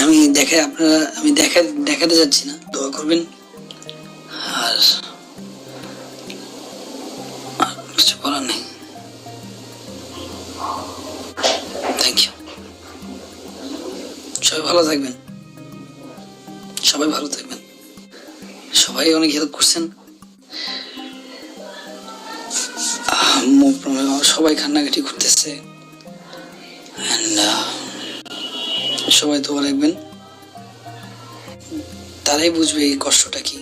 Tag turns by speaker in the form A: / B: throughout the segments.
A: আমি দেখাতে যাচ্ছি না, দোয়া করবেন। আর কিছু করার নেই। Thank you. সবাই ভালো থাকবেন, সবাই অনেক হেল্প করছেন। সবাই কান্নাকাটি করতেছে, সবাই দোয়া রাখবেন, তারাই বুঝবে এই কষ্টটা কি।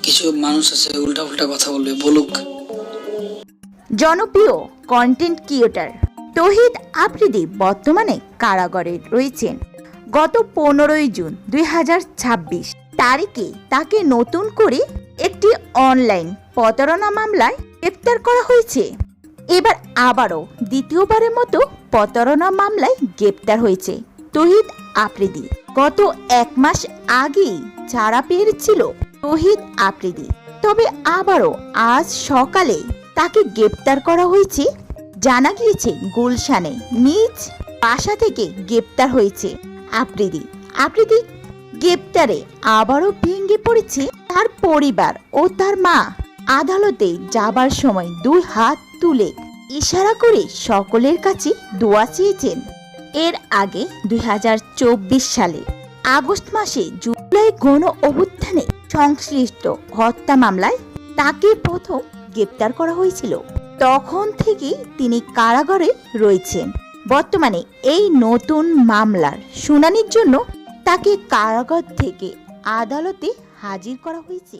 A: কিছু মানুষ আছে উল্টা উল্টা কথা বলবে, বলুক।
B: জনপ্রিয় কন্টেন্ট ক্রিয়েটর তৌহিদ আফ্রিদি বর্তমানে কারাগারে রয়েছেন। গত 15 জুন 2026 তারিখে তাকে নতুন করে একটি অনলাইন প্রতারণা মামলায় গ্রেফতার করা হয়েছে। এবার আবারও দ্বিতীয়বারের মতো প্রতারণা মামলায় গ্রেফতার হয়েছে তৌহিদ আফ্রিদি। গত 1 মাস আগেই ছাড়া পেয়েছিল তৌহিদ আফ্রিদি, তবে আবারও আজ সকালে তাকে গ্রেফতার করা হয়েছে। জানা গিয়েছে গুলশানে নিজ বাসা থেকে গ্রেফতার হয়েছে আফ্রিদি। গ্রেফতারে আবারও ভেঙে পড়েছে তার পরিবার ও তার মা। আদালতে যাবার সময় 2 হাত তুলে ইশারা করে সকলের কাছে দোয়া চেয়েছেন। এর আগে 2024 সালে আগস্ট মাসে জুলাই গণ অভ্যুত্থানে সংশ্লিষ্ট হত্যা মামলায় তাকে প্রথম গ্রেফতার করা হয়েছিল। তখন থেকেই তিনি কারাগারে রয়েছেন। বর্তমানে এই নতুন মামলার শুনানির জন্য তাকে কারাগার থেকে আদালতে হাজির করা হয়েছে।